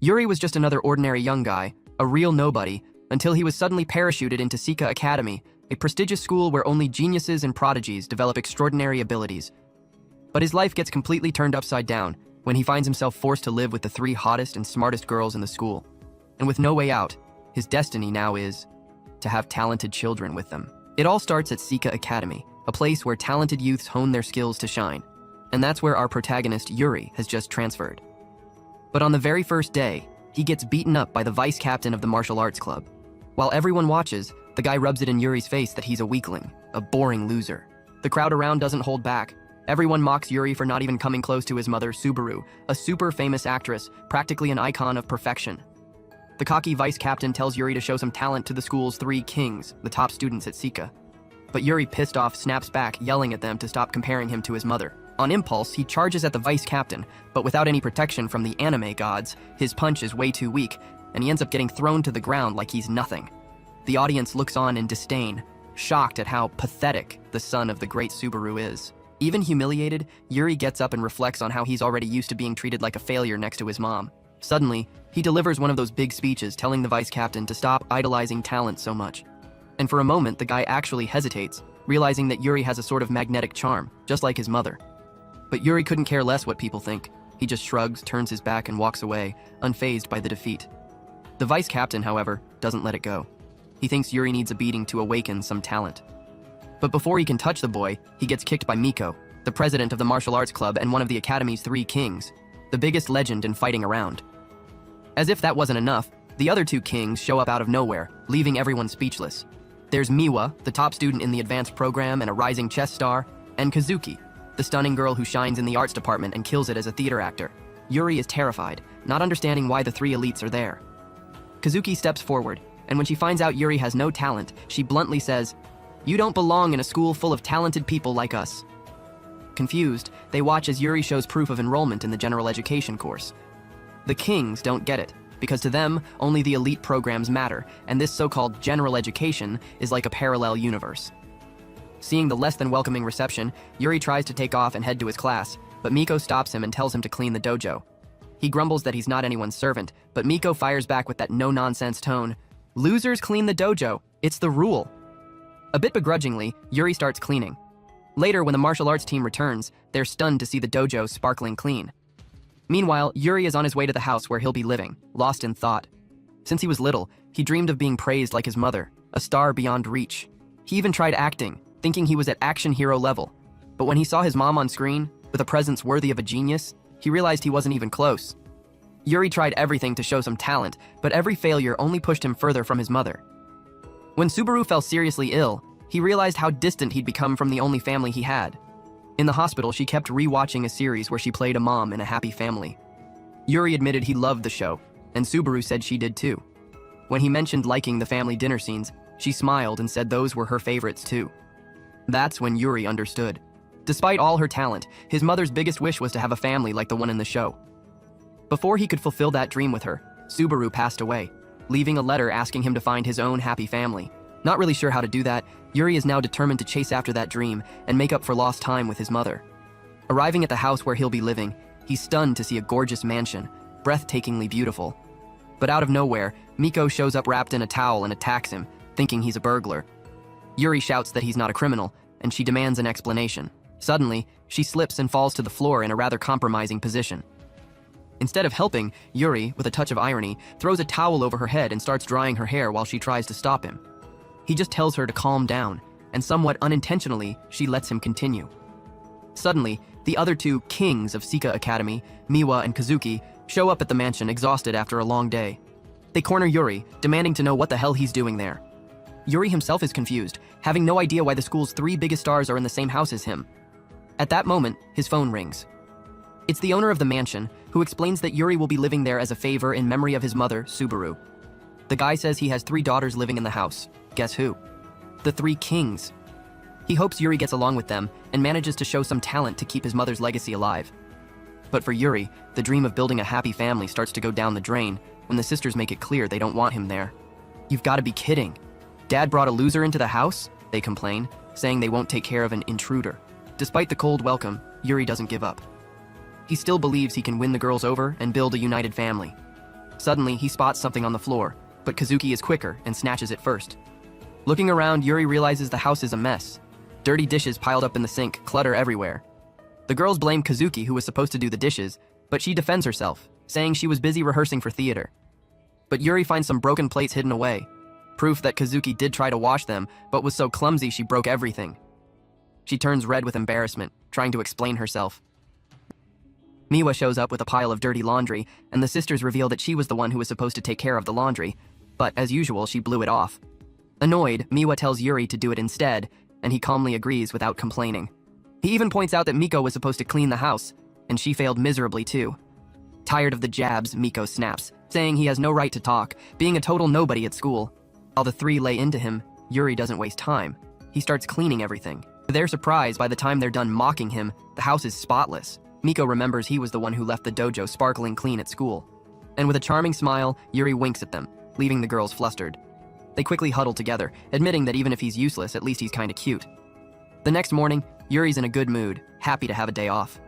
Yuri was just another ordinary young guy, a real nobody, until he was suddenly parachuted into Sika Academy, a prestigious school where only geniuses and prodigies develop extraordinary abilities. But his life gets completely turned upside down when he finds himself forced to live with the three hottest and smartest girls in the school. And with no way out, his destiny now is to have talented children with them. It all starts at Sika Academy, a place where talented youths hone their skills to shine. And that's where our protagonist, Yuri, has just transferred. But on the very first day, he gets beaten up by the vice captain of the martial arts club. While everyone watches, the guy rubs it in Yuri's face that he's a weakling, a boring loser. The crowd around doesn't hold back. Everyone mocks Yuri for not even coming close to his mother, Subaru, a super famous actress, practically an icon of perfection. The cocky vice captain tells Yuri to show some talent to the school's three kings, the top students at Sika. But Yuri, pissed off, snaps back, yelling at them to stop comparing him to his mother. On impulse, he charges at the vice captain, but without any protection from the anime gods, his punch is way too weak, and he ends up getting thrown to the ground like he's nothing. The audience looks on in disdain, shocked at how pathetic the son of the great Subaru is. Even humiliated, Yuri gets up and reflects on how he's already used to being treated like a failure next to his mom. Suddenly, he delivers one of those big speeches telling the vice captain to stop idolizing talent so much. And for a moment, the guy actually hesitates, realizing that Yuri has a sort of magnetic charm, just like his mother. But Yuri couldn't care less what people think. He just shrugs, turns his back, and walks away, unfazed by the defeat. The vice captain, however, doesn't let it go. He thinks Yuri needs a beating to awaken some talent. But before he can touch the boy, he gets kicked by Miko, the president of the martial arts club and one of the academy's three kings, the biggest legend in fighting around. As if that wasn't enough, the other two kings show up out of nowhere, leaving everyone speechless. There's Miwa, the top student in the advanced program and a rising chess star, and Kazuki, the stunning girl who shines in the arts department and kills it as a theater actor. Yuri is terrified, not understanding why the three elites are there. Kazuki steps forward, and when she finds out Yuri has no talent, she bluntly says, "You don't belong in a school full of talented people like us." Confused, they watch as Yuri shows proof of enrollment in the general education course. The kings don't get it, because to them, only the elite programs matter, and this so-called general education is like a parallel universe. Seeing the less than welcoming reception, Yuri tries to take off and head to his class, but Miko stops him and tells him to clean the dojo. He grumbles that he's not anyone's servant, but Miko fires back with that no-nonsense tone. "Losers clean the dojo. It's the rule." A bit begrudgingly, Yuri starts cleaning. Later, when the martial arts team returns, they're stunned to see the dojo sparkling clean. Meanwhile, Yuri is on his way to the house where he'll be living, lost in thought. Since he was little, he dreamed of being praised like his mother, a star beyond reach. He even tried acting, thinking he was at action hero level. But when he saw his mom on screen, with a presence worthy of a genius, he realized he wasn't even close. Yuri tried everything to show some talent, but every failure only pushed him further from his mother. When Subaru fell seriously ill, he realized how distant he'd become from the only family he had. In the hospital, she kept re-watching a series where she played a mom in a happy family. Yuri admitted he loved the show, and Subaru said she did too. When he mentioned liking the family dinner scenes, she smiled and said those were her favorites too. That's when Yuri understood. Despite all her talent, his mother's biggest wish was to have a family like the one in the show. Before he could fulfill that dream with her, Subaru passed away, leaving a letter asking him to find his own happy family. Not really sure how to do that, Yuri is now determined to chase after that dream and make up for lost time with his mother. Arriving at the house where he'll be living, he's stunned to see a gorgeous mansion, breathtakingly beautiful. But out of nowhere, Miko shows up wrapped in a towel and attacks him, thinking he's a burglar. Yuri shouts that he's not a criminal, and she demands an explanation. Suddenly, she slips and falls to the floor in a rather compromising position. Instead of helping, Yuri, with a touch of irony, throws a towel over her head and starts drying her hair while she tries to stop him. He just tells her to calm down, and somewhat unintentionally, she lets him continue. Suddenly, the other two kings of Sika Academy, Miwa and Kazuki, show up at the mansion exhausted after a long day. They corner Yuri, demanding to know what the hell he's doing there. Yuri himself is confused, having no idea why the school's three biggest stars are in the same house as him. At that moment, his phone rings. It's the owner of the mansion, who explains that Yuri will be living there as a favor in memory of his mother, Subaru. The guy says he has 3 daughters living in the house. Guess who? The 3 kings. He hopes Yuri gets along with them and manages to show some talent to keep his mother's legacy alive. But for Yuri, the dream of building a happy family starts to go down the drain when the sisters make it clear they don't want him there. "You've got to be kidding. Dad brought a loser into the house?" they complain, saying they won't take care of an intruder. Despite the cold welcome, Yuri doesn't give up. He still believes he can win the girls over and build a united family. Suddenly, he spots something on the floor, but Kazuki is quicker and snatches it first. Looking around, Yuri realizes the house is a mess. Dirty dishes piled up in the sink, clutter everywhere. The girls blame Kazuki, who was supposed to do the dishes, but she defends herself, saying she was busy rehearsing for theater. But Yuri finds some broken plates hidden away, proof that Kazuki did try to wash them, but was so clumsy she broke everything. She turns red with embarrassment, trying to explain herself. Miwa shows up with a pile of dirty laundry, and the sisters reveal that she was the one who was supposed to take care of the laundry, but as usual, she blew it off. Annoyed, Miwa tells Yuri to do it instead, and he calmly agrees without complaining. He even points out that Miko was supposed to clean the house, and she failed miserably too. Tired of the jabs, Miko snaps, saying he has no right to talk, being a total nobody at school. While the three lay into him, Yuri doesn't waste time. He starts cleaning everything. To their surprise, by the time they're done mocking him, the house is spotless. Miko remembers he was the one who left the dojo sparkling clean at school. And with a charming smile, Yuri winks at them, leaving the girls flustered. They quickly huddle together, admitting that even if he's useless, at least he's kinda cute. The next morning, Yuri's in a good mood, happy to have a day off.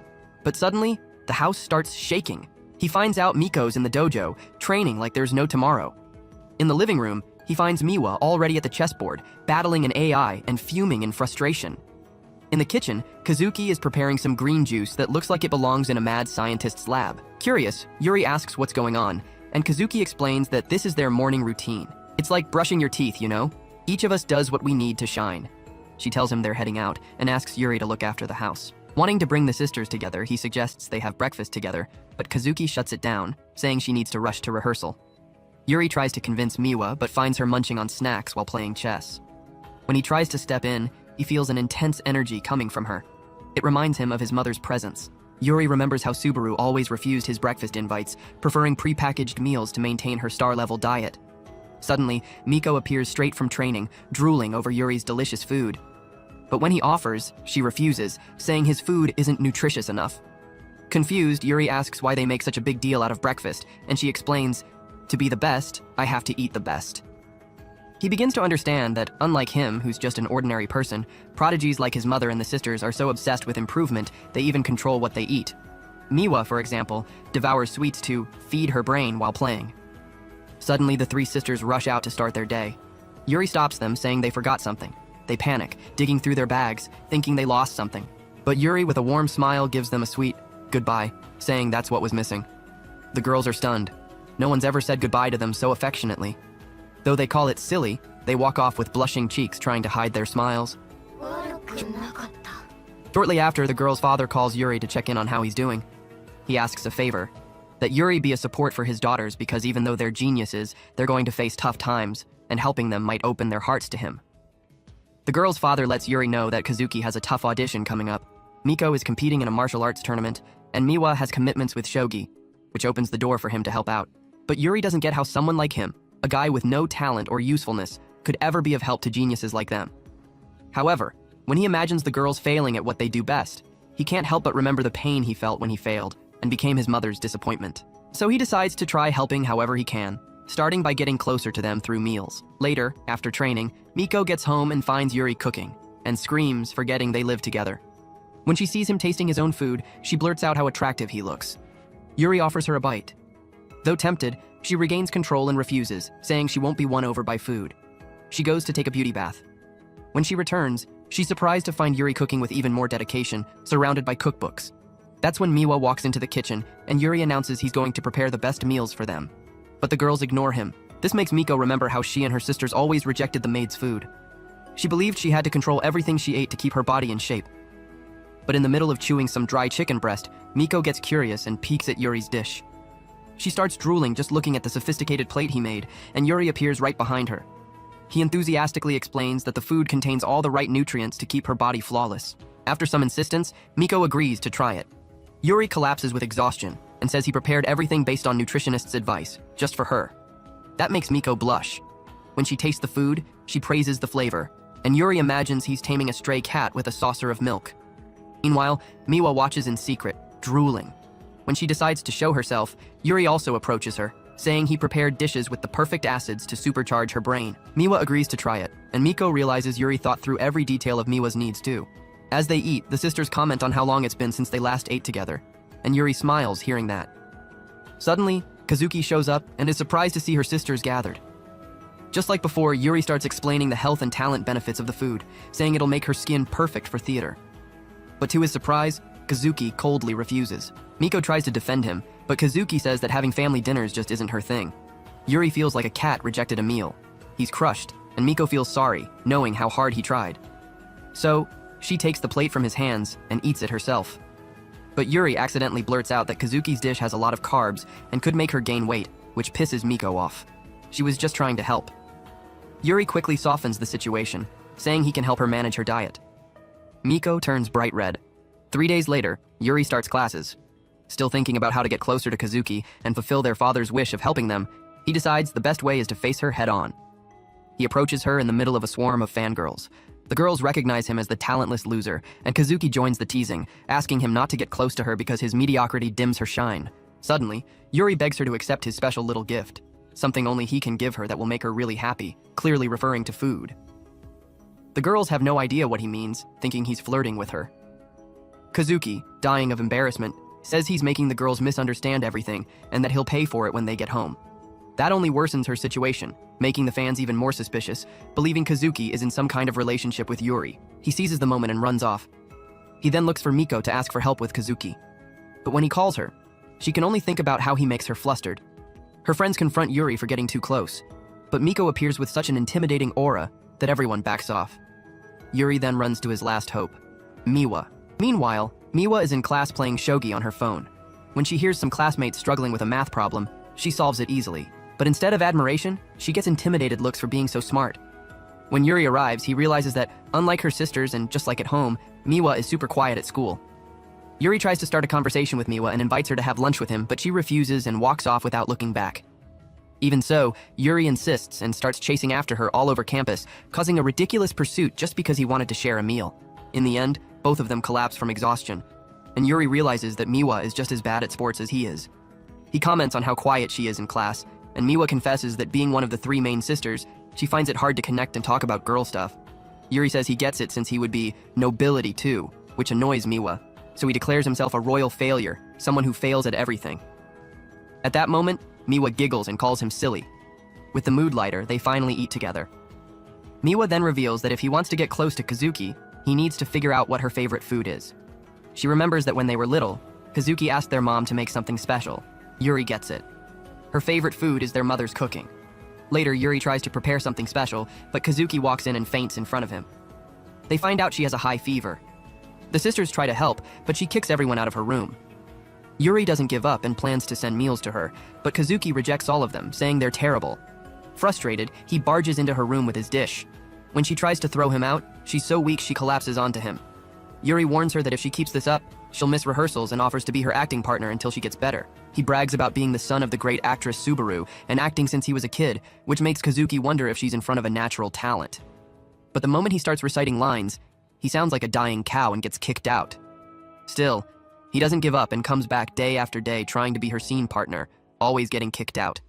But suddenly, the house starts shaking. He finds out Miko's in the dojo, training like there's no tomorrow. In the living room, he finds Miwa already at the chessboard, battling an AI and fuming in frustration. In the kitchen, Kazuki is preparing some green juice that looks like it belongs in a mad scientist's lab. Curious, Yuri asks what's going on, and Kazuki explains that this is their morning routine. It's like brushing your teeth, you know? Each of us does what we need to shine. She tells him they're heading out and asks Yuri to look after the house. Wanting to bring the sisters together, he suggests they have breakfast together, but Kazuki shuts it down, saying she needs to rush to rehearsal. Yuri tries to convince Miwa, but finds her munching on snacks while playing chess. When he tries to step in, he feels an intense energy coming from her. It reminds him of his mother's presence. Yuri remembers how Subaru always refused his breakfast invites, preferring pre-packaged meals to maintain her star-level diet. Suddenly, Miko appears straight from training, drooling over Yuri's delicious food. But when he offers, she refuses, saying his food isn't nutritious enough. Confused, Yuri asks why they make such a big deal out of breakfast, and she explains, "To be the best, I have to eat the best." He begins to understand that, unlike him, who's just an ordinary person, prodigies like his mother and the sisters are so obsessed with improvement, they even control what they eat. Miwa, for example, devours sweets to feed her brain while playing. Suddenly, the three sisters rush out to start their day. Yuri stops them, saying they forgot something. They panic, digging through their bags, thinking they lost something. But Yuri, with a warm smile, gives them a sweet goodbye, saying that's what was missing. The girls are stunned. No one's ever said goodbye to them so affectionately. Though they call it silly, they walk off with blushing cheeks trying to hide their smiles. Shortly after, the girl's father calls Yuri to check in on how he's doing. He asks a favor, that Yuri be a support for his daughters because even though they're geniuses, they're going to face tough times, and helping them might open their hearts to him. The girl's father lets Yuri know that Kazuki has a tough audition coming up. Miko is competing in a martial arts tournament, and Miwa has commitments with Shogi, which opens the door for him to help out. But Yuri doesn't get how someone like him, a guy with no talent or usefulness, could ever be of help to geniuses like them. However, when he imagines the girls failing at what they do best, he can't help but remember the pain he felt when he failed and became his mother's disappointment. So he decides to try helping however he can, starting by getting closer to them through meals. Later, after training, Miko gets home and finds Yuri cooking, and screams, forgetting they live together. When she sees him tasting his own food, she blurts out how attractive he looks. Yuri offers her a bite. Though tempted, she regains control and refuses, saying she won't be won over by food. She goes to take a beauty bath. When she returns, she's surprised to find Yuri cooking with even more dedication, surrounded by cookbooks. That's when Miwa walks into the kitchen, and Yuri announces he's going to prepare the best meals for them. But the girls ignore him. This makes Miko remember how she and her sisters always rejected the maid's food. She believed she had to control everything she ate to keep her body in shape. But in the middle of chewing some dry chicken breast, Miko gets curious and peeks at Yuri's dish. She starts drooling just looking at the sophisticated plate he made, and Yuri appears right behind her. He enthusiastically explains that the food contains all the right nutrients to keep her body flawless. After some insistence, Miko agrees to try it. Yuri collapses with exhaustion and says he prepared everything based on nutritionists' advice, just for her. That makes Miko blush. When she tastes the food, she praises the flavor, and Yuri imagines he's taming a stray cat with a saucer of milk. Meanwhile, Miwa watches in secret, drooling. When she decides to show herself, Yuri also approaches her, saying he prepared dishes with the perfect acids to supercharge her brain. Miwa agrees to try it, and Miko realizes Yuri thought through every detail of Miwa's needs too. As they eat, the sisters comment on how long it's been since they last ate together, and Yuri smiles hearing that. Suddenly, Kazuki shows up and is surprised to see her sisters gathered. Just like before, Yuri starts explaining the health and talent benefits of the food, saying it'll make her skin perfect for theater. But to his surprise, Kazuki coldly refuses. Miko tries to defend him, but Kazuki says that having family dinners just isn't her thing. Yuri feels like a cat rejected a meal. He's crushed, and Miko feels sorry, knowing how hard he tried. So, she takes the plate from his hands and eats it herself. But Yuri accidentally blurts out that Kazuki's dish has a lot of carbs and could make her gain weight, which pisses Miko off. She was just trying to help. Yuri quickly softens the situation, saying he can help her manage her diet. Miko turns bright red. 3 days later, Yuri starts classes. Still thinking about how to get closer to Kazuki and fulfill their father's wish of helping them, he decides the best way is to face her head-on. He approaches her in the middle of a swarm of fangirls. The girls recognize him as the talentless loser, and Kazuki joins the teasing, asking him not to get close to her because his mediocrity dims her shine. Suddenly, Yuri begs her to accept his special little gift, something only he can give her that will make her really happy, clearly referring to food. The girls have no idea what he means, thinking he's flirting with her. Kazuki, dying of embarrassment, says he's making the girls misunderstand everything and that he'll pay for it when they get home. That only worsens her situation, making the fans even more suspicious, believing Kazuki is in some kind of relationship with Yuri. He seizes the moment and runs off. He then looks for Miko to ask for help with Kazuki. But when he calls her, she can only think about how he makes her flustered. Her friends confront Yuri for getting too close, but Miko appears with such an intimidating aura that everyone backs off. Yuri then runs to his last hope, Miwa. Meanwhile, Miwa is in class playing shogi on her phone. When she hears some classmates struggling with a math problem, she solves it easily. But instead of admiration, she gets intimidated looks for being so smart. When Yuri arrives, he realizes that, unlike her sisters and just like at home, Miwa is super quiet at school. Yuri tries to start a conversation with Miwa and invites her to have lunch with him, but she refuses and walks off without looking back. Even so, Yuri insists and starts chasing after her all over campus, causing a ridiculous pursuit just because he wanted to share a meal. In the end, both of them collapse from exhaustion, and Yuri realizes that Miwa is just as bad at sports as he is. He comments on how quiet she is in class, and Miwa confesses that being one of the 3 main sisters, she finds it hard to connect and talk about girl stuff. Yuri says he gets it since he would be nobility too, which annoys Miwa, so he declares himself a royal failure, someone who fails at everything. At that moment, Miwa giggles and calls him silly. With the mood lighter, they finally eat together. Miwa then reveals that if he wants to get close to Kazuki, he needs to figure out what her favorite food is. She remembers that when they were little, Kazuki asked their mom to make something special. Yuri gets it. Her favorite food is their mother's cooking. Later, Yuri tries to prepare something special, but Kazuki walks in and faints in front of him. They find out she has a high fever. The sisters try to help, but she kicks everyone out of her room. Yuri doesn't give up and plans to send meals to her, but Kazuki rejects all of them, saying they're terrible. Frustrated, he barges into her room with his dish. When she tries to throw him out, she's so weak she collapses onto him. Yuri warns her that if she keeps this up, she'll miss rehearsals and offers to be her acting partner until she gets better. He brags about being the son of the great actress Subaru and acting since he was a kid, which makes Kazuki wonder if she's in front of a natural talent. But the moment he starts reciting lines, he sounds like a dying cow and gets kicked out. Still, he doesn't give up and comes back day after day trying to be her scene partner, always getting kicked out.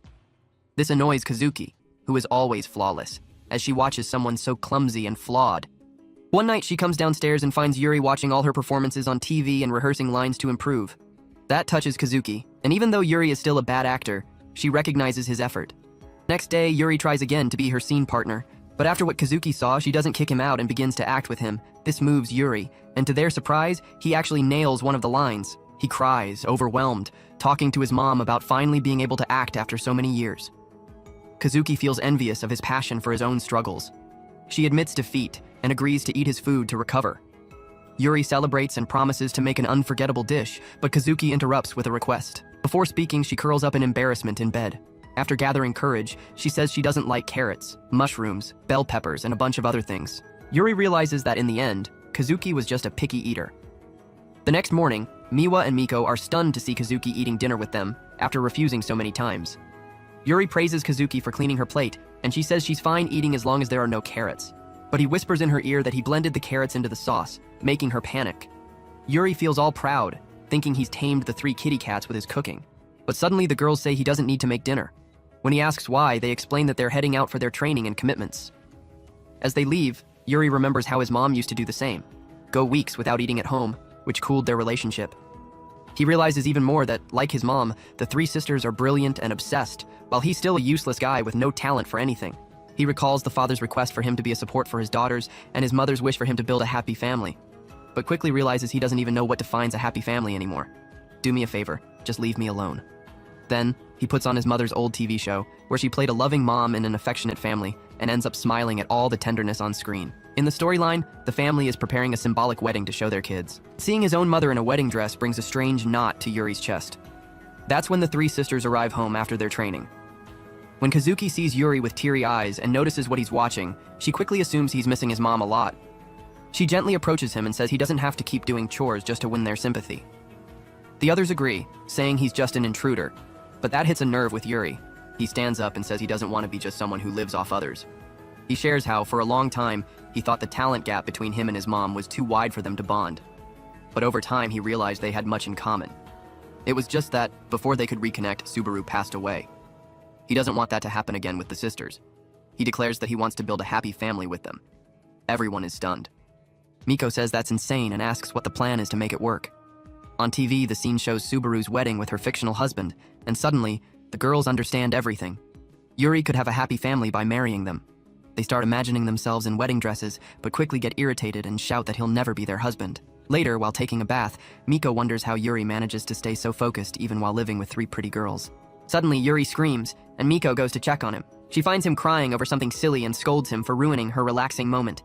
This annoys Kazuki, who is always flawless, as she watches someone so clumsy and flawed. One night she comes downstairs and finds Yuri watching all her performances on TV and rehearsing lines to improve. That touches Kazuki, and even though Yuri is still a bad actor, she recognizes his effort. Next day, Yuri tries again to be her scene partner, but after what Kazuki saw, she doesn't kick him out and begins to act with him. This moves Yuri, and to their surprise, he actually nails one of the lines. He cries, overwhelmed, talking to his mom about finally being able to act after so many years. Kazuki feels envious of his passion for his own struggles. She admits defeat and agrees to eat his food to recover. Yuri celebrates and promises to make an unforgettable dish, but Kazuki interrupts with a request. Before speaking, she curls up in embarrassment in bed. After gathering courage, she says she doesn't like carrots, mushrooms, bell peppers, and a bunch of other things. Yuri realizes that in the end, Kazuki was just a picky eater. The next morning, Miwa and Miko are stunned to see Kazuki eating dinner with them after refusing so many times. Yuri praises Kazuki for cleaning her plate, and she says she's fine eating as long as there are no carrots. But he whispers in her ear that he blended the carrots into the sauce, making her panic. Yuri feels all proud, thinking he's tamed the 3 kitty cats with his cooking. But suddenly the girls say he doesn't need to make dinner. When he asks why, they explain that they're heading out for their training and commitments. As they leave, Yuri remembers how his mom used to do the same, go weeks without eating at home, which cooled their relationship. He realizes even more that, like his mom, the three sisters are brilliant and obsessed, while he's still a useless guy with no talent for anything. He recalls the father's request for him to be a support for his daughters and his mother's wish for him to build a happy family, but quickly realizes he doesn't even know what defines a happy family anymore. Do me a favor, just leave me alone. Then, he puts on his mother's old TV show, where she played a loving mom in an affectionate family, and ends up smiling at all the tenderness on screen. In the storyline, the family is preparing a symbolic wedding to show their kids. Seeing his own mother in a wedding dress brings a strange knot to Yuri's chest. That's when the three sisters arrive home after their training. When Kazuki sees Yuri with teary eyes and notices what he's watching, she quickly assumes he's missing his mom a lot. She gently approaches him and says he doesn't have to keep doing chores just to win their sympathy. The others agree, saying he's just an intruder, but that hits a nerve with Yuri. He stands up and says he doesn't want to be just someone who lives off others. He shares how, for a long time, he thought the talent gap between him and his mom was too wide for them to bond. But over time, he realized they had much in common. It was just that, before they could reconnect, Subaru passed away. He doesn't want that to happen again with the sisters. He declares that he wants to build a happy family with them. Everyone is stunned. Miko says that's insane and asks what the plan is to make it work. On TV, the scene shows Subaru's wedding with her fictional husband, and suddenly, the girls understand everything. Yuri could have a happy family by marrying them. They start imagining themselves in wedding dresses, but quickly get irritated and shout that he'll never be their husband. Later, while taking a bath, Miko wonders how Yuri manages to stay so focused even while living with three pretty girls. Suddenly, Yuri screams, and Miko goes to check on him. She finds him crying over something silly and scolds him for ruining her relaxing moment.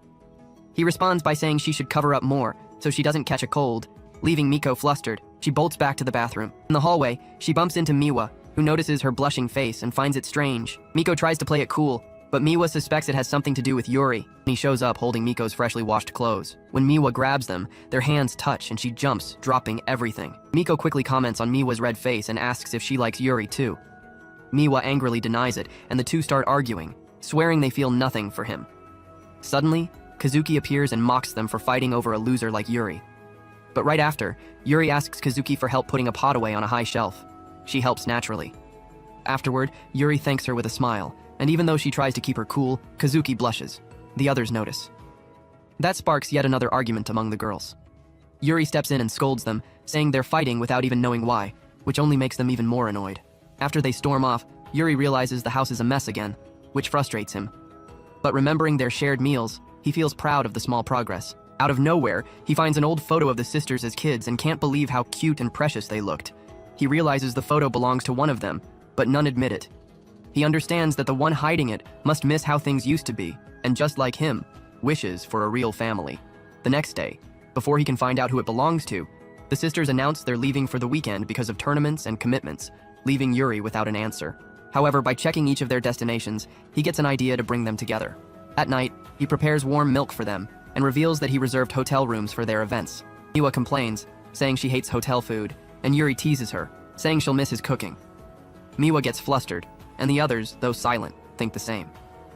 He responds by saying she should cover up more, so she doesn't catch a cold. Leaving Miko flustered, she bolts back to the bathroom. In the hallway, she bumps into Miwa, who notices her blushing face and finds it strange. Miko tries to play it cool, but Miwa suspects it has something to do with Yuri. He shows up holding Miko's freshly washed clothes. When Miwa grabs them, their hands touch and she jumps, dropping everything. Miko quickly comments on Miwa's red face and asks if she likes Yuri too. Miwa angrily denies it, and the two start arguing, swearing they feel nothing for him. Suddenly, Kazuki appears and mocks them for fighting over a loser like Yuri. But right after, Yuri asks Kazuki for help putting a pot away on a high shelf. She helps naturally. Afterward, Yuri thanks her with a smile, and even though she tries to keep her cool, Kazuki blushes. The others notice. That sparks yet another argument among the girls. Yuri steps in and scolds them, saying they're fighting without even knowing why, which only makes them even more annoyed. After they storm off, Yuri realizes the house is a mess again, which frustrates him. But remembering their shared meals, he feels proud of the small progress. Out of nowhere, he finds an old photo of the sisters as kids and can't believe how cute and precious they looked. He realizes the photo belongs to one of them, but none admit it. He understands that the one hiding it must miss how things used to be, and just like him, wishes for a real family. The next day, before he can find out who it belongs to, the sisters announce they're leaving for the weekend because of tournaments and commitments, leaving Yuri without an answer. However, by checking each of their destinations, he gets an idea to bring them together. At night, he prepares warm milk for them, and reveals that he reserved hotel rooms for their events. Miwa complains, saying she hates hotel food, and Yuri teases her, saying she'll miss his cooking. Miwa gets flustered, and the others, though silent, think the same.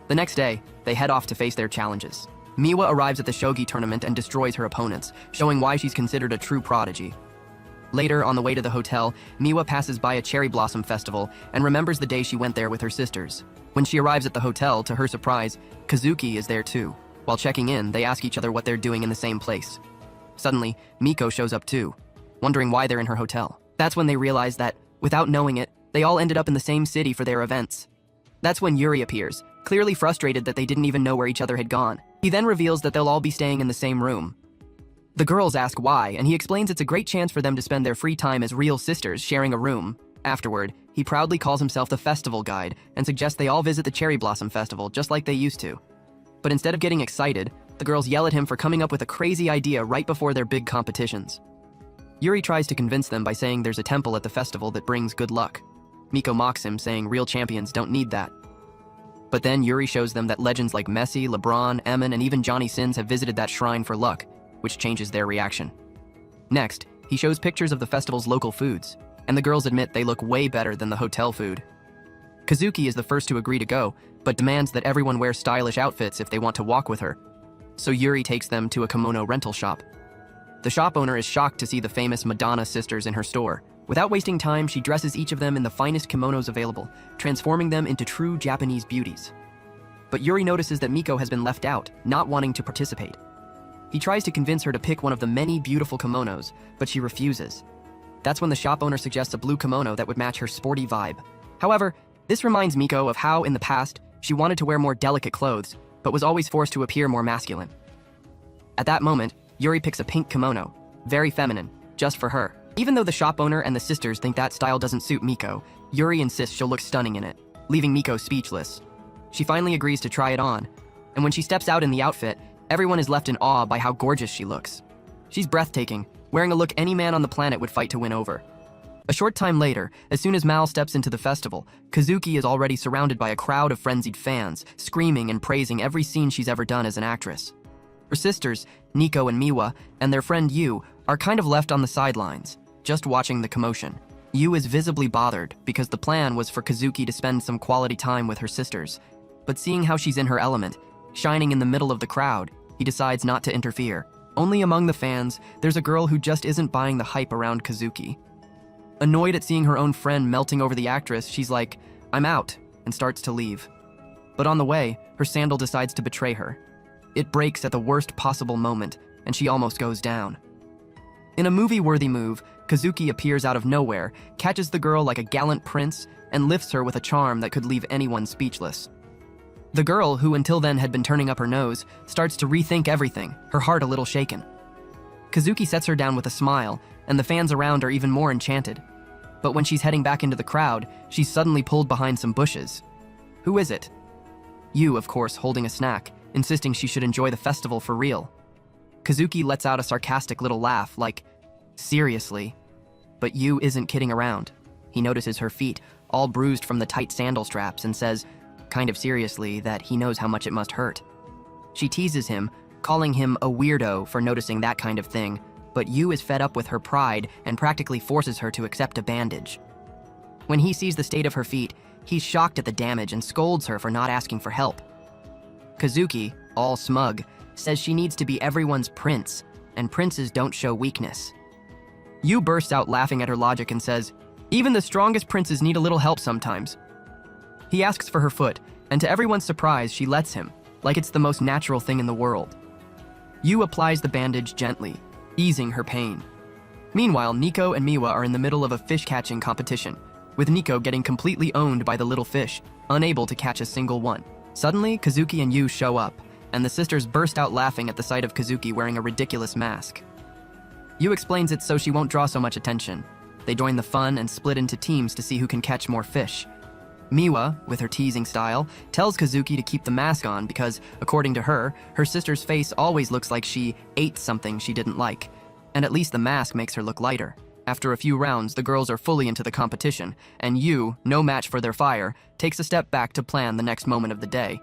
The next day, they head off to face their challenges. Miwa arrives at the shogi tournament and destroys her opponents, showing why she's considered a true prodigy. Later, on the way to the hotel, Miwa passes by a cherry blossom festival and remembers the day she went there with her sisters. When she arrives at the hotel, to her surprise, Kazuki is there too. While checking in, they ask each other what they're doing in the same place. Suddenly, Miko shows up too, wondering why they're in her hotel. That's when they realize that, without knowing it, they all ended up in the same city for their events. That's when Yuri appears, clearly frustrated that they didn't even know where each other had gone. He then reveals that they'll all be staying in the same room. The girls ask why, and he explains it's a great chance for them to spend their free time as real sisters sharing a room. Afterward, he proudly calls himself the festival guide and suggests they all visit the Cherry Blossom Festival just like they used to. But instead of getting excited, the girls yell at him for coming up with a crazy idea right before their big competitions. Yuri tries to convince them by saying there's a temple at the festival that brings good luck. Miko mocks him, saying real champions don't need that. But then Yuri shows them that legends like Messi, LeBron, Emin, and even Johnny Sins have visited that shrine for luck, which changes their reaction. Next, he shows pictures of the festival's local foods, and the girls admit they look way better than the hotel food. Kazuki is the first to agree to go, but demands that everyone wear stylish outfits if they want to walk with her. So Yuri takes them to a kimono rental shop. The shop owner is shocked to see the famous Madonna sisters in her store. Without wasting time, she dresses each of them in the finest kimonos available, transforming them into true Japanese beauties. But Yuri notices that Miko has been left out, not wanting to participate. He tries to convince her to pick one of the many beautiful kimonos, but she refuses. That's when the shop owner suggests a blue kimono that would match her sporty vibe. However, this reminds Miko of how, in the past, she wanted to wear more delicate clothes, but was always forced to appear more masculine. At that moment, Yuri picks a pink kimono, very feminine, just for her. Even though the shop owner and the sisters think that style doesn't suit Miko, Yuri insists she'll look stunning in it, leaving Miko speechless. She finally agrees to try it on, and when she steps out in the outfit, everyone is left in awe by how gorgeous she looks. She's breathtaking, wearing a look any man on the planet would fight to win over. A short time later, as soon as Mal steps into the festival, Kazuki is already surrounded by a crowd of frenzied fans, screaming and praising every scene she's ever done as an actress. Her sisters, Nico and Miwa, and their friend Yu are kind of left on the sidelines, just watching the commotion. Yu is visibly bothered because the plan was for Kazuki to spend some quality time with her sisters, but seeing how she's in her element, shining in the middle of the crowd, he decides not to interfere. Only among the fans, there's a girl who just isn't buying the hype around Kazuki. Annoyed at seeing her own friend melting over the actress, she's like, "I'm out," and starts to leave. But on the way, her sandal decides to betray her. It breaks at the worst possible moment, and she almost goes down. In a movie-worthy move, Kazuki appears out of nowhere, catches the girl like a gallant prince, and lifts her with a charm that could leave anyone speechless. The girl, who until then had been turning up her nose, starts to rethink everything, her heart a little shaken. Kazuki sets her down with a smile, and the fans around are even more enchanted. But when she's heading back into the crowd, she's suddenly pulled behind some bushes. Who is it? Yu, of course, holding a snack, insisting she should enjoy the festival for real. Kazuki lets out a sarcastic little laugh, like, "Seriously?" But Yu isn't kidding around. He notices her feet, all bruised from the tight sandal straps, and says, kind of seriously, that he knows how much it must hurt. She teases him, calling him a weirdo for noticing that kind of thing, but Yu is fed up with her pride and practically forces her to accept a bandage. When he sees the state of her feet, he's shocked at the damage and scolds her for not asking for help. Kazuki, all smug, says she needs to be everyone's prince, and princes don't show weakness. Yu bursts out laughing at her logic and says, "Even the strongest princes need a little help sometimes." He asks for her foot, and to everyone's surprise, she lets him, like it's the most natural thing in the world. Yu applies the bandage gently, easing her pain. Meanwhile, Nico and Miwa are in the middle of a fish-catching competition, with Nico getting completely owned by the little fish, unable to catch a single one. Suddenly, Kazuki and Yu show up, and the sisters burst out laughing at the sight of Kazuki wearing a ridiculous mask. Yu explains it so she won't draw so much attention. They join the fun and split into teams to see who can catch more fish. Miwa, with her teasing style, tells Kazuki to keep the mask on because, according to her, her sister's face always looks like she ate something she didn't like, and at least the mask makes her look lighter. After a few rounds, the girls are fully into the competition, and Yu, no match for their fire, takes a step back to plan the next moment of the day.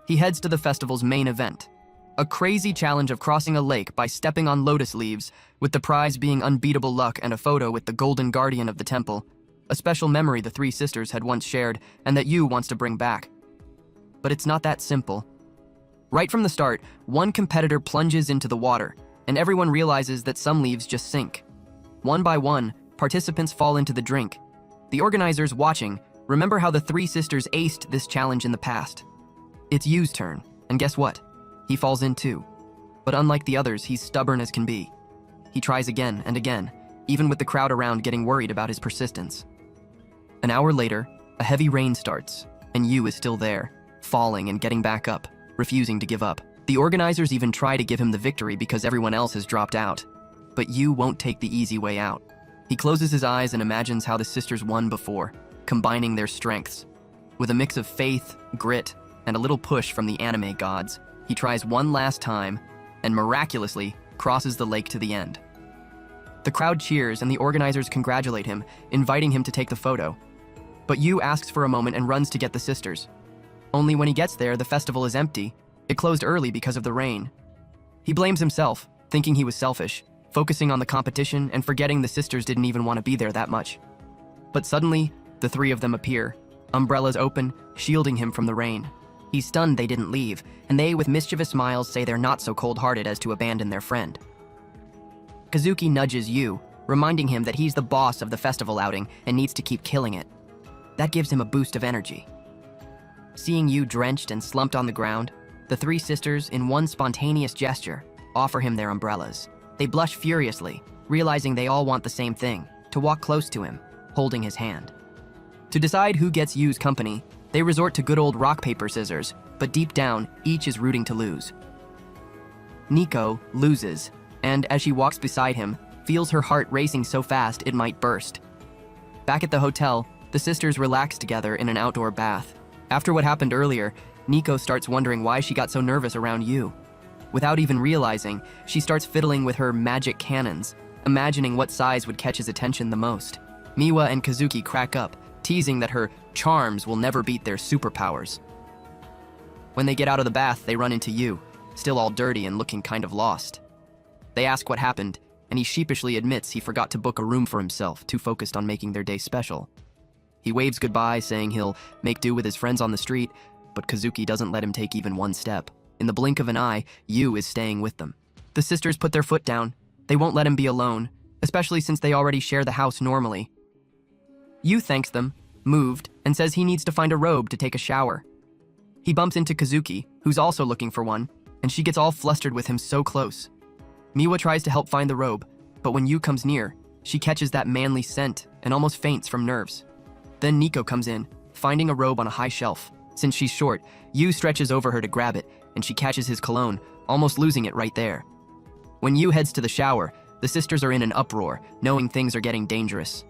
He heads to the festival's main event, a crazy challenge of crossing a lake by stepping on lotus leaves, with the prize being unbeatable luck and a photo with the golden guardian of the temple, a special memory the three sisters had once shared and that Yu wants to bring back. But it's not that simple. Right from the start, one competitor plunges into the water, and everyone realizes that some leaves just sink. One by one, participants fall into the drink. The organizers, watching, remember how the three sisters aced this challenge in the past. It's Yu's turn, and guess what? He falls in too. But unlike the others, he's stubborn as can be. He tries again and again, even with the crowd around getting worried about his persistence. An hour later, a heavy rain starts, and Yu is still there, falling and getting back up, refusing to give up. The organizers even try to give him the victory because everyone else has dropped out. But Yu won't take the easy way out. He closes his eyes and imagines how the sisters won before, combining their strengths. With a mix of faith, grit, and a little push from the anime gods, he tries one last time and miraculously crosses the lake to the end. The crowd cheers and the organizers congratulate him, inviting him to take the photo. But Yu asks for a moment and runs to get the sisters. Only when he gets there, the festival is empty. It closed early because of the rain. He blames himself, thinking he was selfish, focusing on the competition and forgetting the sisters didn't even want to be there that much. But suddenly, the three of them appear, umbrellas open, shielding him from the rain. He's stunned they didn't leave, and they, with mischievous smiles, say they're not so cold-hearted as to abandon their friend. Kazuki nudges Yu, reminding him that he's the boss of the festival outing and needs to keep killing it. That gives him a boost of energy. Seeing Yu drenched and slumped on the ground, the three sisters, in one spontaneous gesture, offer him their umbrellas. They blush furiously, realizing they all want the same thing, to walk close to him, holding his hand. To decide who gets Yu's company, they resort to good old rock, paper, scissors, but deep down, each is rooting to lose. Nico loses, and as she walks beside him, feels her heart racing so fast it might burst. Back at the hotel, the sisters relax together in an outdoor bath. After what happened earlier, Nico starts wondering why she got so nervous around Yu. Without even realizing, she starts fiddling with her magic cannons, imagining what size would catch his attention the most. Miwa and Kazuki crack up, teasing that her charms will never beat their superpowers. When they get out of the bath, they run into Yu, still all dirty and looking kind of lost. They ask what happened, and he sheepishly admits he forgot to book a room for himself, too focused on making their day special. He waves goodbye, saying he'll make do with his friends on the street, but Kazuki doesn't let him take even one step. In the blink of an eye, Yu is staying with them. The sisters put their foot down. They won't let him be alone, especially since they already share the house normally. Yu thanks them, moved, and says he needs to find a robe to take a shower. He bumps into Kazuki, who's also looking for one, and she gets all flustered with him so close. Miwa tries to help find the robe, but when Yu comes near, she catches that manly scent and almost faints from nerves. Then Nico comes in, finding a robe on a high shelf. Since she's short, Yu stretches over her to grab it, and she catches his cologne, almost losing it right there. When Yu heads to the shower, the sisters are in an uproar, knowing things are getting dangerous.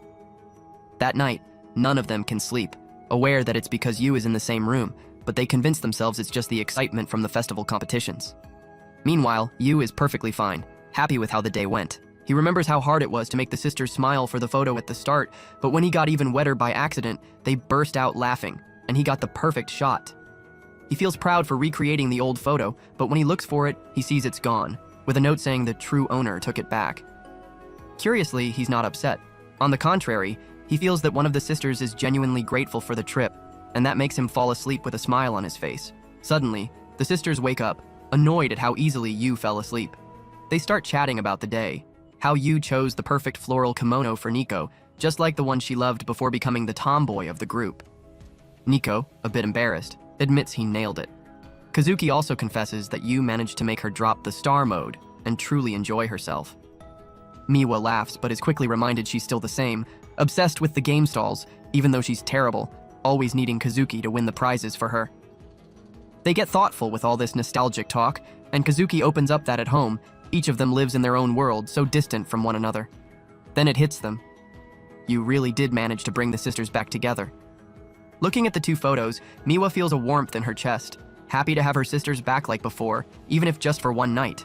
That night, none of them can sleep, aware that it's because Yu is in the same room, but they convince themselves it's just the excitement from the festival competitions. Meanwhile, Yu is perfectly fine, happy with how the day went. He remembers how hard it was to make the sisters smile for the photo at the start, but when he got even wetter by accident, they burst out laughing, and he got the perfect shot. He feels proud for recreating the old photo, but when he looks for it, he sees it's gone, with a note saying the true owner took it back. Curiously, he's not upset. On the contrary, he feels that one of the sisters is genuinely grateful for the trip, and that makes him fall asleep with a smile on his face. Suddenly, the sisters wake up, annoyed at how easily Yu fell asleep. They start chatting about the day, how Yu chose the perfect floral kimono for Nico, just like the one she loved before becoming the tomboy of the group. Nico, a bit embarrassed, admits he nailed it. Kazuki also confesses that Yu managed to make her drop the star mode and truly enjoy herself. Miwa laughs but is quickly reminded she's still the same, obsessed with the game stalls, even though she's terrible, always needing Kazuki to win the prizes for her. They get thoughtful with all this nostalgic talk, and Kazuki opens up that at home, each of them lives in their own world, so distant from one another. Then it hits them. Yu really did manage to bring the sisters back together. Looking at the two photos, Miwa feels a warmth in her chest, happy to have her sisters back like before, even if just for one night.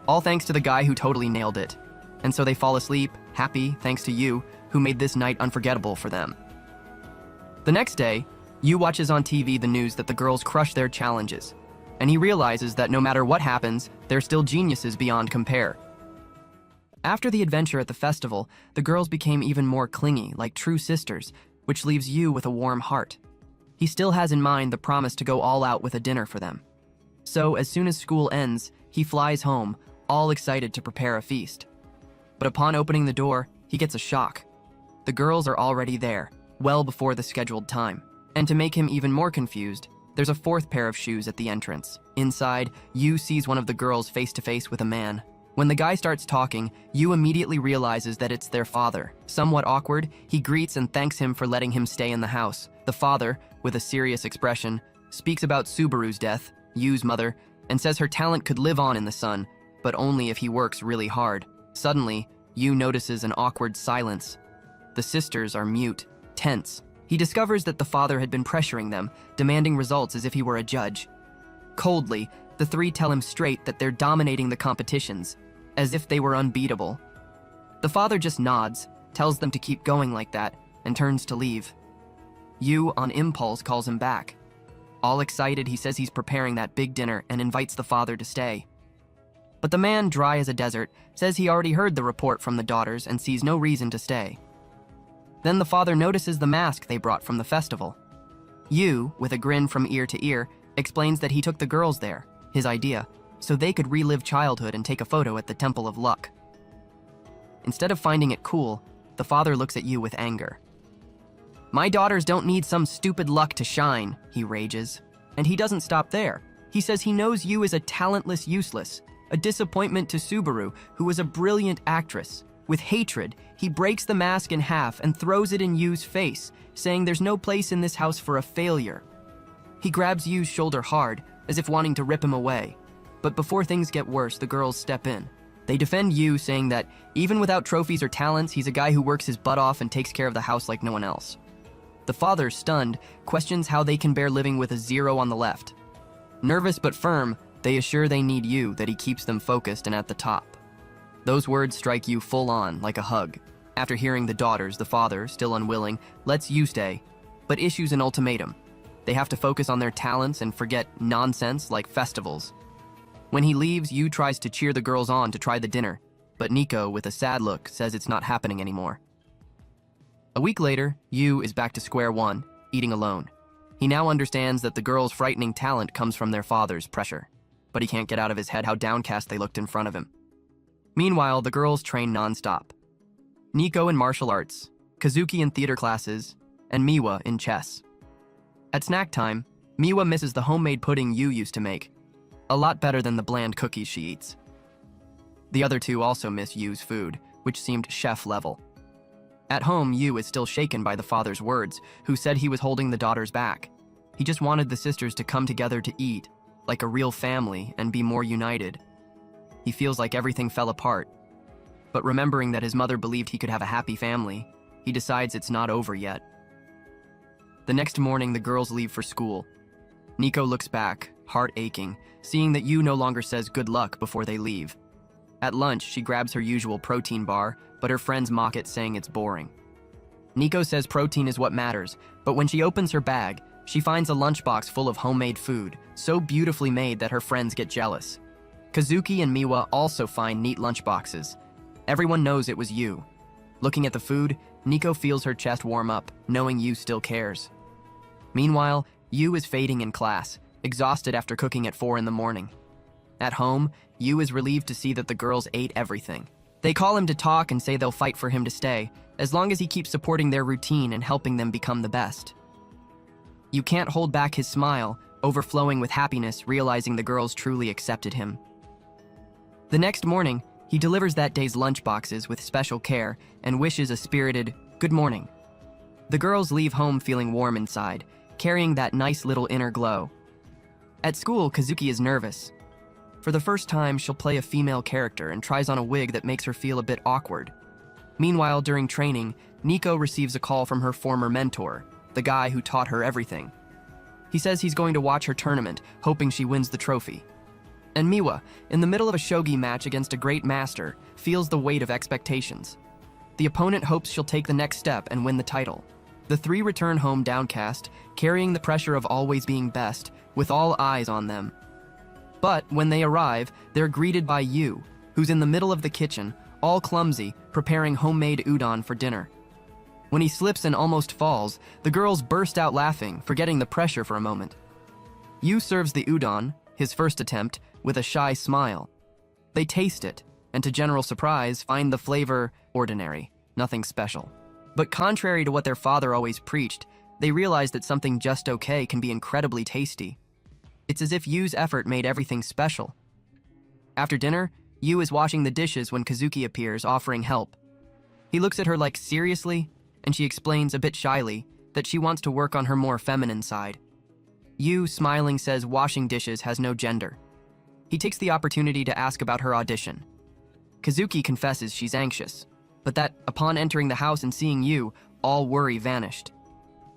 All thanks to the guy who totally nailed it. And so they fall asleep, happy, thanks to Yu, who made this night unforgettable for them. The next day, Yu watches on TV the news that the girls crushed their challenges, and he realizes that no matter what happens, they're still geniuses beyond compare. After the adventure at the festival, the girls became even more clingy, like true sisters, which leaves Yu with a warm heart. He still has in mind the promise to go all out with a dinner for them. So as soon as school ends, he flies home, all excited to prepare a feast. But upon opening the door, he gets a shock. The girls are already there, well before the scheduled time. And to make him even more confused, there's a fourth pair of shoes at the entrance. Inside, Yu sees one of the girls face to face with a man. When the guy starts talking, Yu immediately realizes that it's their father. Somewhat awkward, he greets and thanks him for letting him stay in the house. The father, with a serious expression, speaks about Subaru's death, Yu's mother, and says her talent could live on in the sun, but only if he works really hard. Suddenly, Yu notices an awkward silence. The sisters are mute, tense. He discovers that the father had been pressuring them, demanding results as if he were a judge. Coldly, the three tell him straight that they're dominating the competitions, as if they were unbeatable. The father just nods, tells them to keep going like that, and turns to leave. Yu, on impulse, calls him back. All excited, he says he's preparing that big dinner and invites the father to stay. But the man, dry as a desert, says he already heard the report from the daughters and sees no reason to stay. Then the father notices the mask they brought from the festival. Yu, with a grin from ear to ear, explains that he took the girls there, his idea, so they could relive childhood and take a photo at the Temple of Luck. Instead of finding it cool, the father looks at Yu with anger. My daughters don't need some stupid luck to shine, he rages. And he doesn't stop there. He says he knows Yu is a talentless useless, a disappointment to Subaru, who was a brilliant actress. With hatred, he breaks the mask in half and throws it in Yu's face, saying there's no place in this house for a failure. He grabs Yu's shoulder hard, as if wanting to rip him away. But before things get worse, the girls step in. They defend Yu, saying that even without trophies or talents, he's a guy who works his butt off and takes care of the house like no one else. The father, stunned, questions how they can bear living with a 0 on the left. Nervous but firm, they assure they need Yu, that he keeps them focused and at the top. Those words strike Yu full on, like a hug. After hearing the daughters, the father, still unwilling, lets Yu stay, but issues an ultimatum. They have to focus on their talents and forget nonsense like festivals. When he leaves, Yu tries to cheer the girls on to try the dinner, but Nico, with a sad look, says it's not happening anymore. A week later, Yu is back to square one, eating alone. He now understands that the girls' frightening talent comes from their father's pressure, but he can't get out of his head how downcast they looked in front of him. Meanwhile, the girls train non-stop. Nico in martial arts, Kazuki in theater classes, and Miwa in chess. At snack time, Miwa misses the homemade pudding Yu used to make, a lot better than the bland cookies she eats. The other two also miss Yu's food, which seemed chef level. At home, Yu is still shaken by the father's words, who said he was holding the daughters back. He just wanted the sisters to come together to eat, like a real family, and be more united. He feels like everything fell apart. But remembering that his mother believed he could have a happy family, he decides it's not over yet. The next morning, the girls leave for school. Nico looks back, heart aching, seeing that Yu no longer says good luck before they leave. At lunch, she grabs her usual protein bar, but her friends mock it, saying it's boring. Nico says protein is what matters, but when she opens her bag, she finds a lunchbox full of homemade food, so beautifully made that her friends get jealous. Kazuki and Miwa also find neat lunchboxes. Everyone knows it was Yu. Looking at the food, Nico feels her chest warm up, knowing Yu still cares. Meanwhile, Yu is fading in class, exhausted after cooking at 4 in the morning. At home, Yu is relieved to see that the girls ate everything. They call him to talk and say they'll fight for him to stay, as long as he keeps supporting their routine and helping them become the best. Yu can't hold back his smile, overflowing with happiness, realizing the girls truly accepted him. The next morning, he delivers that day's lunchboxes with special care and wishes a spirited good morning. The girls leave home feeling warm inside, carrying that nice little inner glow. At school, Kazuki is nervous. For the first time, she'll play a female character and tries on a wig that makes her feel a bit awkward. Meanwhile, during training, Nico receives a call from her former mentor, the guy who taught her everything. He says he's going to watch her tournament, hoping she wins the trophy. And Miwa, in the middle of a shogi match against a great master, feels the weight of expectations. The opponent hopes she'll take the next step and win the title. The three return home downcast, carrying the pressure of always being best, with all eyes on them. But when they arrive, they're greeted by Yu, who's in the middle of the kitchen, all clumsy, preparing homemade udon for dinner. When he slips and almost falls, the girls burst out laughing, forgetting the pressure for a moment. Yu serves the udon, his first attempt, with a shy smile. They taste it, and to general surprise, find the flavor ordinary, nothing special. But contrary to what their father always preached, they realize that something just okay can be incredibly tasty. It's as if Yu's effort made everything special. After dinner, Yu is washing the dishes when Kazuki appears, offering help. He looks at her like, seriously? And she explains a bit shyly that she wants to work on her more feminine side. Yu, smiling, says washing dishes has no gender. He takes the opportunity to ask about her audition. Kazuki confesses she's anxious, but that, upon entering the house and seeing Yu, all worry vanished.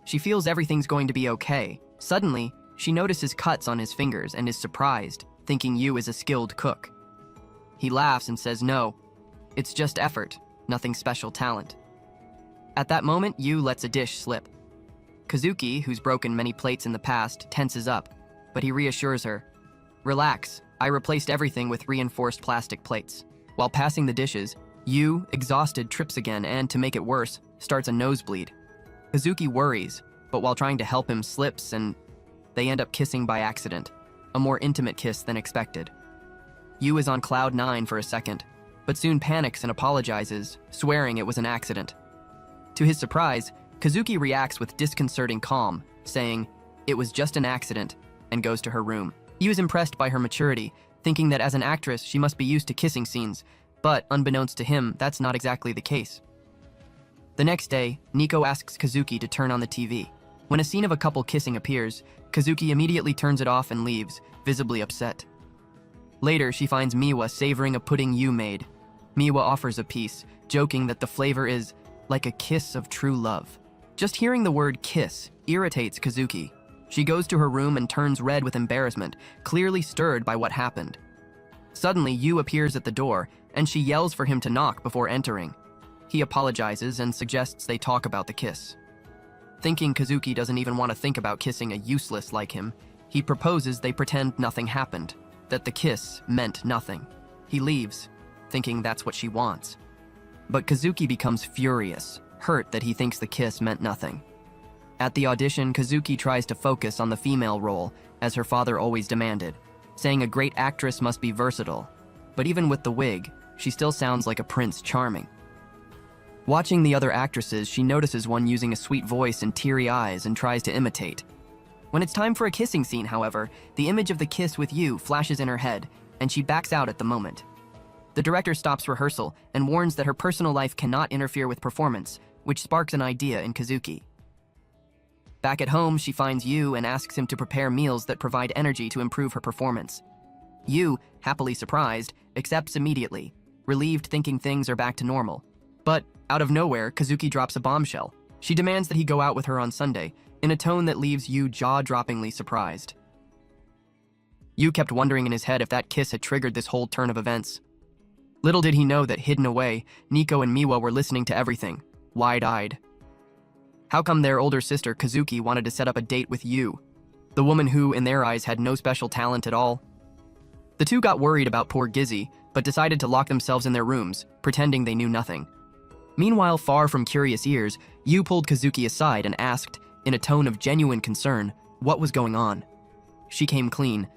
She feels everything's going to be okay. Suddenly, she notices cuts on his fingers and is surprised, thinking Yu is a skilled cook. He laughs and says no, it's just effort, nothing special talent. At that moment, Yu lets a dish slip. Kazuki, who's broken many plates in the past, tenses up, but he reassures her. Relax, I replaced everything with reinforced plastic plates. While passing the dishes, Yu, exhausted, trips again and, to make it worse, starts a nosebleed. Kazuki worries, but while trying to help him, slips and they end up kissing by accident, a more intimate kiss than expected. Yu is on cloud 9 for a second, but soon panics and apologizes, swearing it was an accident. To his surprise, Kazuki reacts with disconcerting calm, saying, "It was just an accident," and goes to her room. Yu is impressed by her maturity, thinking that as an actress she must be used to kissing scenes, but unbeknownst to him, that's not exactly the case. The next day, Nico asks Kazuki to turn on the TV. When a scene of a couple kissing appears, Kazuki immediately turns it off and leaves, visibly upset. Later, she finds Miwa savoring a pudding Yu made. Miwa offers a piece, joking that the flavor is like a kiss of true love. Just hearing the word kiss irritates Kazuki. She goes to her room and turns red with embarrassment, clearly stirred by what happened. Suddenly, Yu appears at the door, and she yells for him to knock before entering. He apologizes and suggests they talk about the kiss. Thinking Kazuki doesn't even want to think about kissing a useless like him, he proposes they pretend nothing happened, that the kiss meant nothing. He leaves, thinking that's what she wants. But Kazuki becomes furious, hurt that he thinks the kiss meant nothing. At the audition, Kazuki tries to focus on the female role, as her father always demanded, saying a great actress must be versatile. But even with the wig, she still sounds like a Prince Charming. Watching the other actresses, she notices one using a sweet voice and teary eyes and tries to imitate. When it's time for a kissing scene, however, the image of the kiss with Yu flashes in her head, and she backs out at the moment. The director stops rehearsal and warns that her personal life cannot interfere with performance, which sparks an idea in Kazuki. Back at home, she finds Yu and asks him to prepare meals that provide energy to improve her performance. Yu, happily surprised, accepts immediately, relieved thinking things are back to normal. But, out of nowhere, Kazuki drops a bombshell. She demands that he go out with her on Sunday, in a tone that leaves Yu jaw-droppingly surprised. Yu kept wondering in his head if that kiss had triggered this whole turn of events. Little did he know that hidden away, Nico and Miwa were listening to everything, wide-eyed. How come their older sister, Kazuki, wanted to set up a date with Yu, the woman who, in their eyes, had no special talent at all? The two got worried about poor Gizzy, but decided to lock themselves in their rooms, pretending they knew nothing. Meanwhile, far from curious ears, Yu pulled Kazuki aside and asked, in a tone of genuine concern, what was going on. She came clean.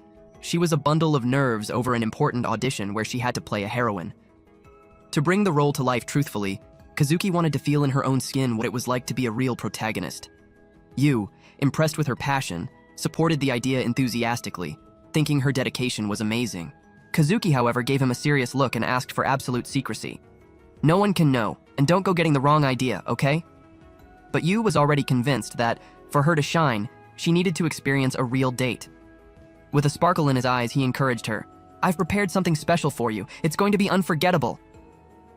She was a bundle of nerves over an important audition where she had to play a heroine. To bring the role to life truthfully, Kazuki wanted to feel in her own skin what it was like to be a real protagonist. Yu, impressed with her passion, supported the idea enthusiastically, thinking her dedication was amazing. Kazuki, however, gave him a serious look and asked for absolute secrecy. No one can know, and don't go getting the wrong idea, okay? But Yu was already convinced that, for her to shine, she needed to experience a real date. With a sparkle in his eyes, he encouraged her. I've prepared something special for you. It's going to be unforgettable.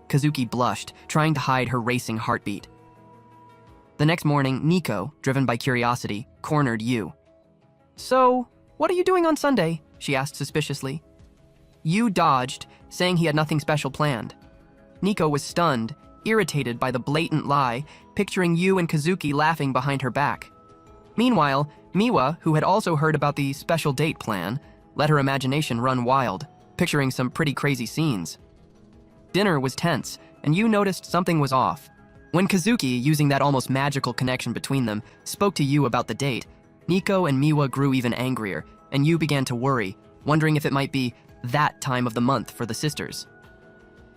Kazuki blushed, trying to hide her racing heartbeat. The next morning, Nico, driven by curiosity, cornered Yu. So, what are you doing on Sunday? She asked suspiciously. Yu dodged, saying he had nothing special planned. Nico was stunned, irritated by the blatant lie, picturing Yu and Kazuki laughing behind her back. Meanwhile, Miwa, who had also heard about the special date plan, let her imagination run wild, picturing some pretty crazy scenes. Dinner was tense, and Yu noticed something was off. When Kazuki, using that almost magical connection between them, spoke to Yu about the date, Nico and Miwa grew even angrier, and Yu began to worry, wondering if it might be that time of the month for the sisters.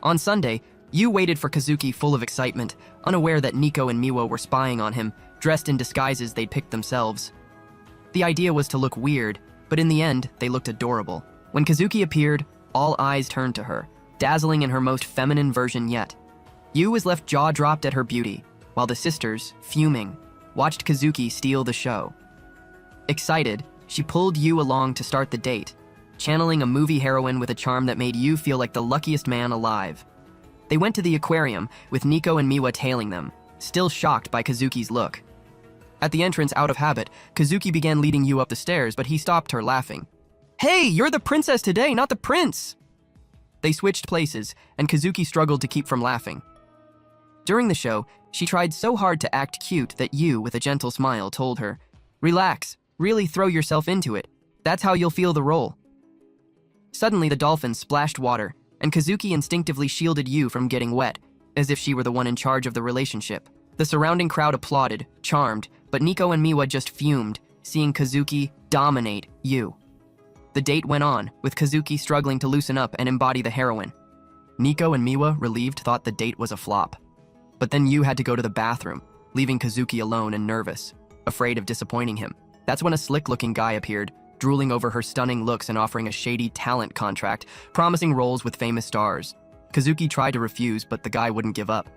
On Sunday, Yu waited for Kazuki full of excitement, unaware that Nico and Miwa were spying on him, dressed in disguises they'd picked themselves. The idea was to look weird, but in the end, they looked adorable. When Kazuki appeared, all eyes turned to her, dazzling in her most feminine version yet. Yu was left jaw-dropped at her beauty, while the sisters, fuming, watched Kazuki steal the show. Excited, she pulled Yu along to start the date, channeling a movie heroine with a charm that made Yu feel like the luckiest man alive. They went to the aquarium, with Nico and Miwa tailing them, still shocked by Kazuki's look. At the entrance, out of habit, Kazuki began leading Yu up the stairs, but he stopped her, laughing. Hey, you're the princess today, not the prince! They switched places, and Kazuki struggled to keep from laughing. During the show, she tried so hard to act cute that Yu, with a gentle smile, told her, Relax, really throw yourself into it. That's how you'll feel the role. Suddenly, the dolphin splashed water, and Kazuki instinctively shielded Yu from getting wet, as if she were the one in charge of the relationship. The surrounding crowd applauded, charmed, but Nico and Miwa just fumed, seeing Kazuki dominate Yu. The date went on, with Kazuki struggling to loosen up and embody the heroine. Nico and Miwa, relieved, thought the date was a flop. But then Yu had to go to the bathroom, leaving Kazuki alone and nervous, afraid of disappointing him. That's when a slick-looking guy appeared, drooling over her stunning looks and offering a shady talent contract, promising roles with famous stars. Kazuki tried to refuse, but the guy wouldn't give up.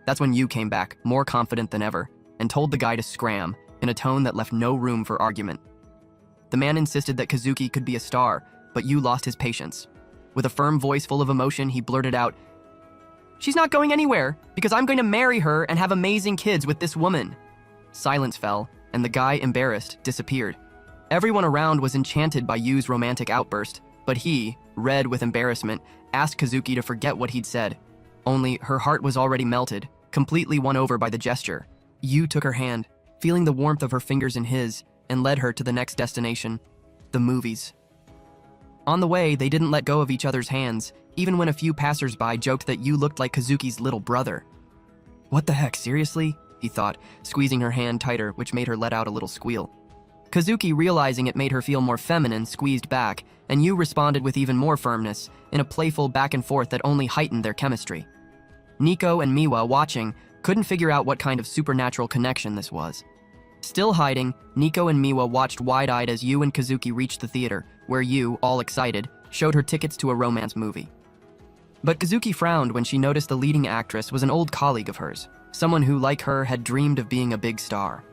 That's when Yu came back, more confident than ever, and told the guy to scram, in a tone that left no room for argument. The man insisted that Kazuki could be a star, but Yu lost his patience. With a firm voice full of emotion, he blurted out, "She's not going anywhere, because I'm going to marry her and have amazing kids with this woman." Silence fell, and the guy, embarrassed, disappeared. Everyone around was enchanted by Yu's romantic outburst, but he, red with embarrassment, asked Kazuki to forget what he'd said. Only her heart was already melted, completely won over by the gesture. Yu took her hand, feeling the warmth of her fingers in his, and led her to the next destination, the movies. On the way, they didn't let go of each other's hands, even when a few passersby joked that Yu looked like Kazuki's little brother. "What the heck, seriously?" he thought, squeezing her hand tighter, which made her let out a little squeal. Kazuki, realizing it made her feel more feminine, squeezed back, and Yu responded with even more firmness, in a playful back and forth that only heightened their chemistry. Nico and Miwa, watching, couldn't figure out what kind of supernatural connection this was. Still hiding, Nico and Miwa watched wide-eyed as Yu and Kazuki reached the theater, where Yu, all excited, showed her tickets to a romance movie. But Kazuki frowned when she noticed the leading actress was an old colleague of hers, someone who, like her, had dreamed of being a big star.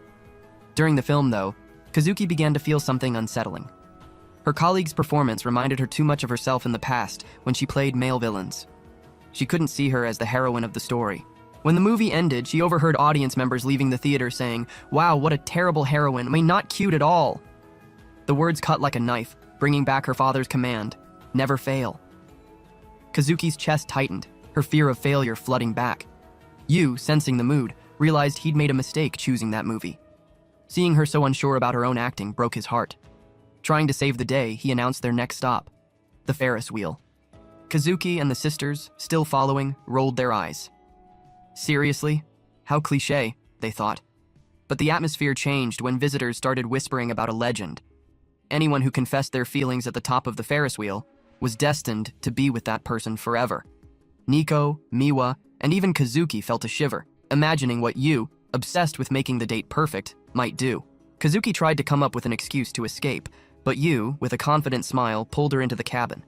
During the film, though, Kazuki began to feel something unsettling. Her colleague's performance reminded her too much of herself in the past when she played male villains. She couldn't see her as the heroine of the story. When the movie ended, she overheard audience members leaving the theater saying, "Wow, what a terrible heroine, I mean, not cute at all." The words cut like a knife, bringing back her father's command, "Never fail." Kazuki's chest tightened, her fear of failure flooding back. Yu, sensing the mood, realized he'd made a mistake choosing that movie. Seeing her so unsure about her own acting broke his heart. Trying to save the day, he announced their next stop, the Ferris wheel. Kazuki and the sisters, still following, rolled their eyes. Seriously? How cliché, they thought. But the atmosphere changed when visitors started whispering about a legend. Anyone who confessed their feelings at the top of the Ferris wheel was destined to be with that person forever. Nico, Miwa, and even Kazuki felt a shiver, imagining what Yu, obsessed with making the date perfect, might do. Kazuki tried to come up with an excuse to escape, but Yu, with a confident smile, pulled her into the cabin.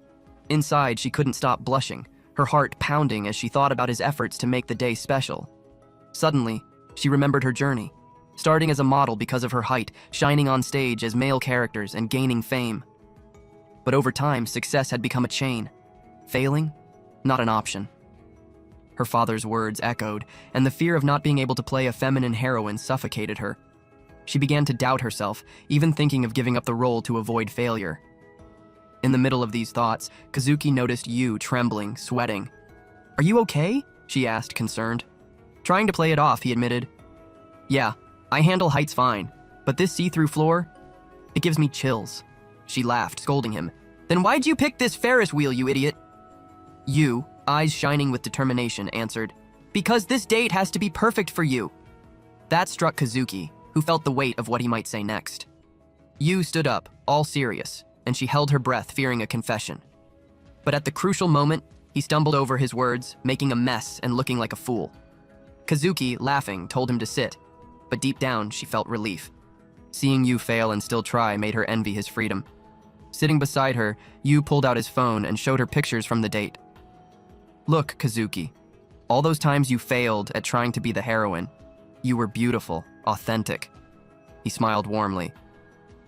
Inside, she couldn't stop blushing, her heart pounding as she thought about his efforts to make the day special. Suddenly, she remembered her journey, starting as a model because of her height, shining on stage as male characters, and gaining fame. But over time, success had become a chain. Failing? Not an option. Her father's words echoed, and the fear of not being able to play a feminine heroine suffocated her. She began to doubt herself, even thinking of giving up the role to avoid failure. In the middle of these thoughts, Kazuki noticed Yu trembling, sweating. "Are you okay?" she asked, concerned. Trying to play it off, he admitted, "Yeah, I handle heights fine, but this see-through floor, it gives me chills." She laughed, scolding him. "Then why'd you pick this Ferris wheel, you idiot?" Yu, eyes shining with determination, answered, "Because this date has to be perfect for you." That struck Kazuki, who felt the weight of what he might say next. Yu stood up, all serious, and she held her breath, fearing a confession. But at the crucial moment, he stumbled over his words, making a mess and looking like a fool. Kazuki, laughing, told him to sit, but deep down, she felt relief. Seeing Yu fail and still try made her envy his freedom. Sitting beside her, Yu pulled out his phone and showed her pictures from the date. "Look, Kazuki, all those times you failed at trying to be the heroine, you were beautiful, authentic." He smiled warmly.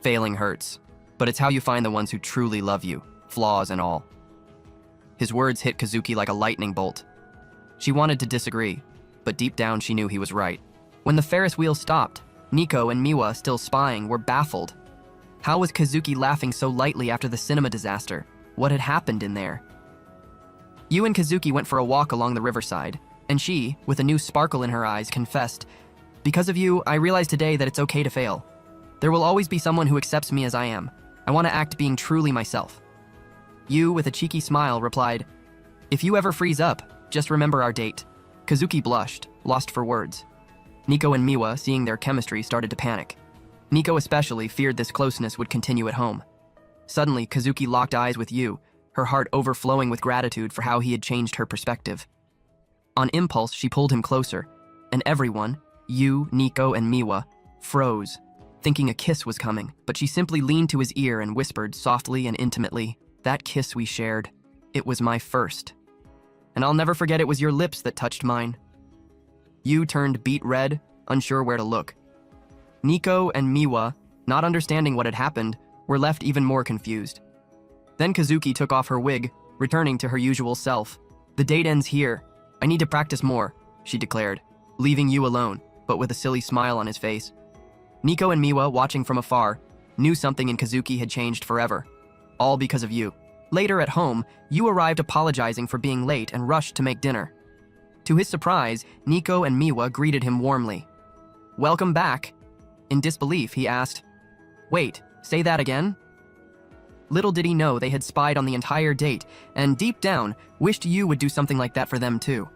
"Failing hurts, but it's how you find the ones who truly love you, flaws and all." His words hit Kazuki like a lightning bolt. She wanted to disagree, but deep down she knew he was right. When the Ferris wheel stopped, Nico and Miwa, still spying, were baffled. How was Kazuki laughing so lightly after the cinema disaster? What had happened in there? Yu and Kazuki went for a walk along the riverside, and she, with a new sparkle in her eyes, confessed, "Because of you, I realize today that it's okay to fail. There will always be someone who accepts me as I am. I want to act being truly myself." Yu, with a cheeky smile, replied, "If you ever freeze up, just remember our date." Kazuki blushed, lost for words. Nico and Miwa, seeing their chemistry, started to panic. Nico especially feared this closeness would continue at home. Suddenly, Kazuki locked eyes with Yu, her heart overflowing with gratitude for how he had changed her perspective. On impulse, she pulled him closer, and everyone, Yu, Nico, and Miwa, froze, thinking a kiss was coming, but she simply leaned to his ear and whispered softly and intimately, "That kiss we shared, it was my first. And I'll never forget it was your lips that touched mine." Yu turned beet red, unsure where to look. Nico and Miwa, not understanding what had happened, were left even more confused. Then Kazuki took off her wig, returning to her usual self. "The date ends here. I need to practice more," she declared, leaving Yu alone, but with a silly smile on his face. Nico and Miwa, watching from afar, knew something in Kazuki had changed forever. All because of Yu. Later at home, Yu arrived apologizing for being late and rushed to make dinner. To his surprise, Nico and Miwa greeted him warmly. "Welcome back." In disbelief, he asked, "Wait, say that again?" Little did he know they had spied on the entire date, and deep down, wished Yu would do something like that for them too.